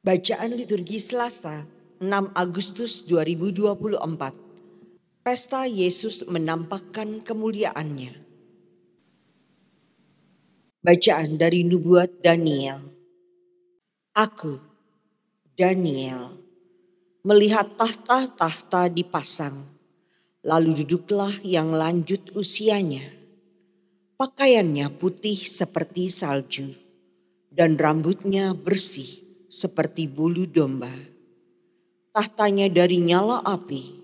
Bacaan liturgi Selasa, 6 Agustus 2024. Pesta Yesus menampakkan kemuliaannya. Bacaan dari Nubuat Daniel. Aku, Daniel, melihat tahta-tahta dipasang, lalu duduklah yang lanjut usianya. Pakaiannya putih seperti salju, dan rambutnya bersih seperti bulu domba. Tahtanya dari nyala api,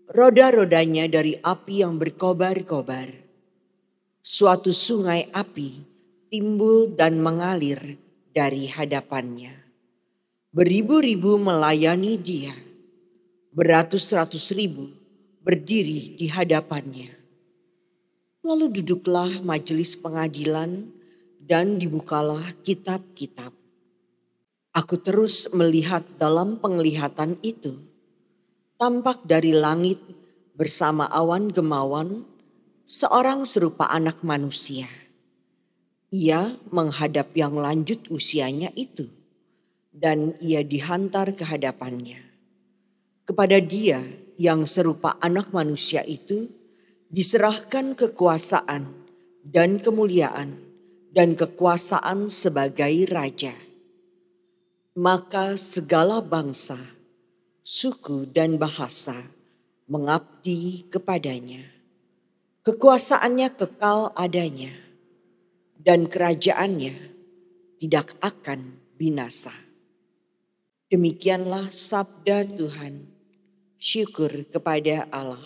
roda-rodanya dari api yang berkobar-kobar. Suatu sungai api timbul dan mengalir dari hadapannya. Beribu-ribu melayani dia, beratus-ratus ribu berdiri di hadapannya. Lalu duduklah majelis pengadilan dan dibukalah kitab-kitab. Aku terus melihat dalam penglihatan itu, tampak dari langit bersama awan gemawan, seorang serupa anak manusia. Ia menghadap yang lanjut usianya itu, dan ia dihantar ke hadapannya. Kepada dia yang serupa anak manusia itu, diserahkan kekuasaan dan kemuliaan dan kekuasaan sebagai raja. Maka segala bangsa, suku dan bahasa mengabdi kepadanya. Kekuasaannya kekal adanya, dan kerajaannya tidak akan binasa. Demikianlah sabda Tuhan. Syukur kepada Allah.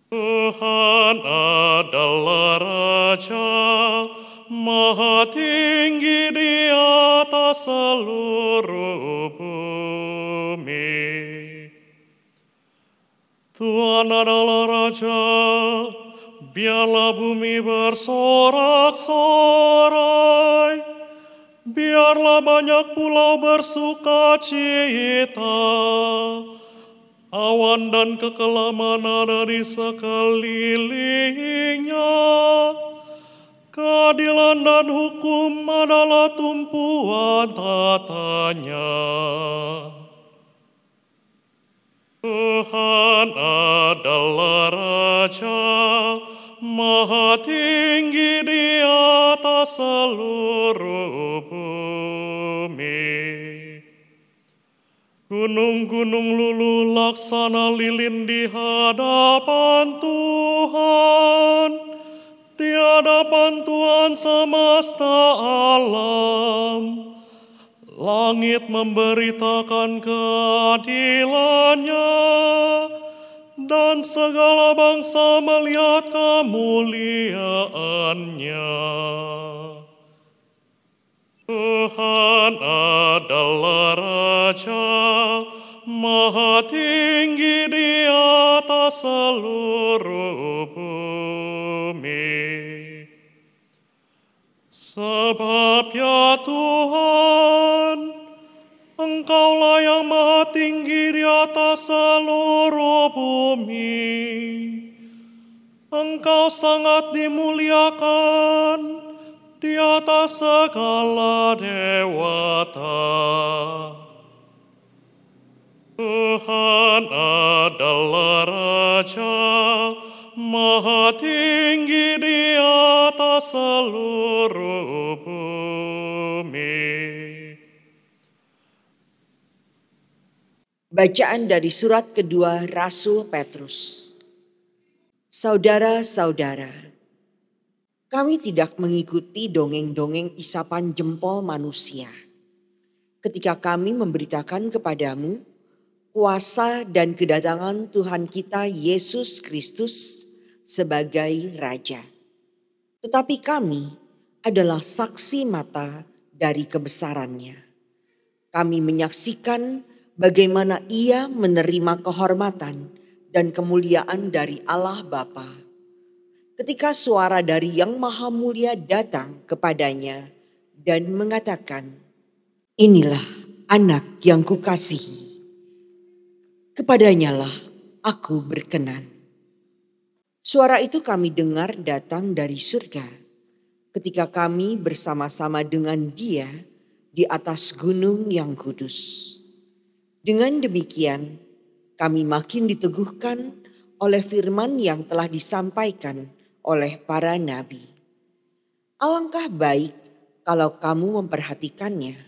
Tuhan adalah Raja, Maha tinggi di atas seluruh bumi. Tuhan adalah Raja, biarlah bumi bersorak-sorai, biarlah banyak pulau bersuka cita. Awan dan kekelaman ada di sekelilingnya. Keadilan dan hukum adalah tumpuan tatanya. Tuhan adalah Raja, Maha tinggi di atas seluruh bumi. Gunung-gunung luluh laksana lilin di hadapan Tuhan, di hadapan Tuhan semesta alam. Langit memberitakan keadilannya, dan segala bangsa melihat kemuliaannya. Tuhan adalah Raja, Maha tinggi di atas seluruh bumi. Sebab ya Tuhan, Engkaulah yang Maha tinggi di atas seluruh bumi. Engkau sangat dimuliakan di atas segala dewata. Tuhan adalah Raja, Maha tinggi di atas seluruh bumi. Bacaan dari surat kedua Rasul Petrus. Saudara-saudara, kami tidak mengikuti dongeng-dongeng isapan jempol manusia. Ketika kami memberitakan kepadamu kuasa dan kedatangan Tuhan kita Yesus Kristus sebagai Raja. Tetapi kami adalah saksi mata dari kebesarannya. Kami menyaksikan bagaimana ia menerima kehormatan dan kemuliaan dari Allah Bapa. Ketika suara dari Yang Maha Mulia datang kepadanya dan mengatakan, "Inilah anak yang kukasihi. Kepadanyalah aku berkenan." Suara itu kami dengar datang dari surga ketika kami bersama-sama dengan Dia di atas gunung yang kudus. Dengan demikian, kami makin diteguhkan oleh firman yang telah disampaikan oleh para nabi. Alangkah baik kalau kamu memperhatikannya,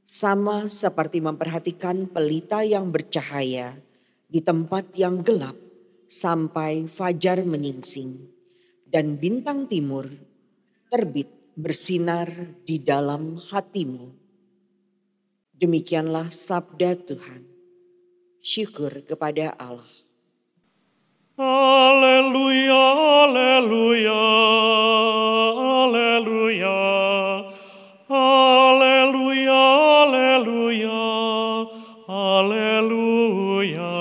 sama seperti memperhatikan pelita yang bercahaya di tempat yang gelap sampai fajar menyingsing dan bintang timur terbit bersinar di dalam hatimu. Demikianlah sabda Tuhan. Syukur kepada Allah. Haleluya, haleluya, haleluya, haleluya, haleluya, haleluya.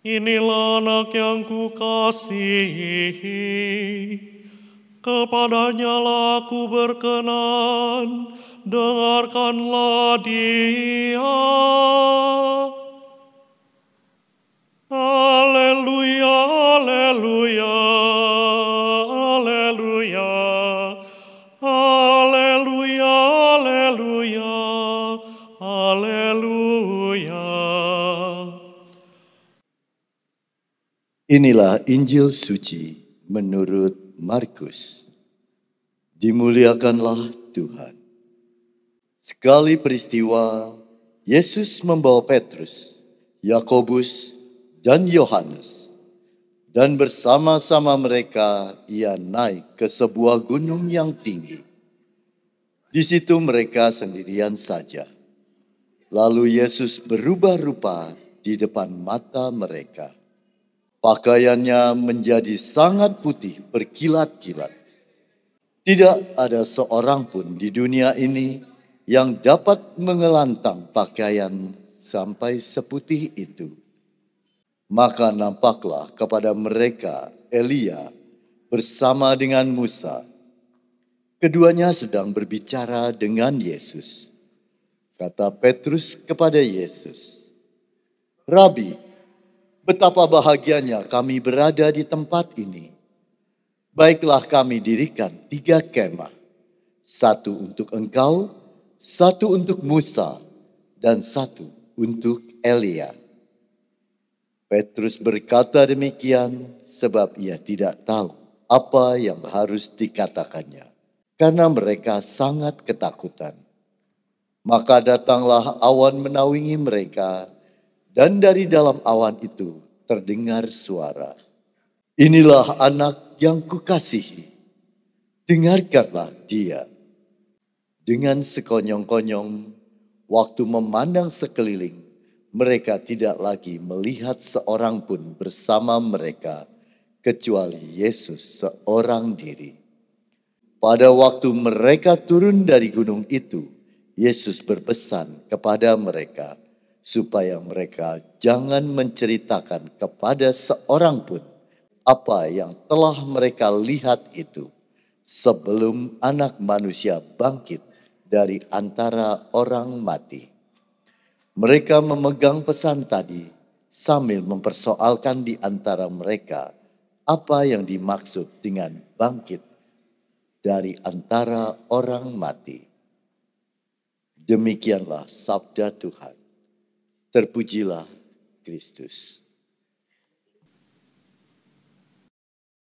Inilah anak yang kukasihi, kepadanya lah aku berkenan, dengarkanlah dia. Haleluya, haleluya, haleluya, haleluya, haleluya, haleluya. Inilah Injil suci menurut Markus. Dimuliakanlah Tuhan. Sekali peristiwa, Yesus membawa Petrus, Yakobus, dan Yohanes, dan bersama-sama mereka ia naik ke sebuah gunung yang tinggi. Di situ mereka sendirian saja. Lalu Yesus berubah rupa di depan mata mereka. Pakaiannya menjadi sangat putih berkilat-kilat. Tidak ada seorang pun di dunia ini yang dapat mengelantang pakaian sampai seputih itu. Maka nampaklah kepada mereka Elia bersama dengan Musa. Keduanya sedang berbicara dengan Yesus. Kata Petrus kepada Yesus, "Rabi, betapa bahagianya kami berada di tempat ini. Baiklah kami dirikan 3 kemah, 1 untuk engkau, 1 untuk Musa, dan 1 untuk Elia." Petrus berkata demikian sebab ia tidak tahu apa yang harus dikatakannya, karena mereka sangat ketakutan. Maka datanglah awan menaungi mereka, dan dari dalam awan itu terdengar suara, "Inilah anak yang kukasihi, dengarkanlah dia." Dengan sekonyong-konyong, waktu memandang sekeliling, mereka tidak lagi melihat seorang pun bersama mereka, kecuali Yesus seorang diri. Pada waktu mereka turun dari gunung itu, Yesus berpesan kepada mereka, supaya mereka jangan menceritakan kepada seorang pun apa yang telah mereka lihat itu, sebelum Anak Manusia bangkit dari antara orang mati. Mereka memegang pesan tadi sambil mempersoalkan di antara mereka apa yang dimaksud dengan bangkit dari antara orang mati. Demikianlah sabda Tuhan. Terpujilah Kristus.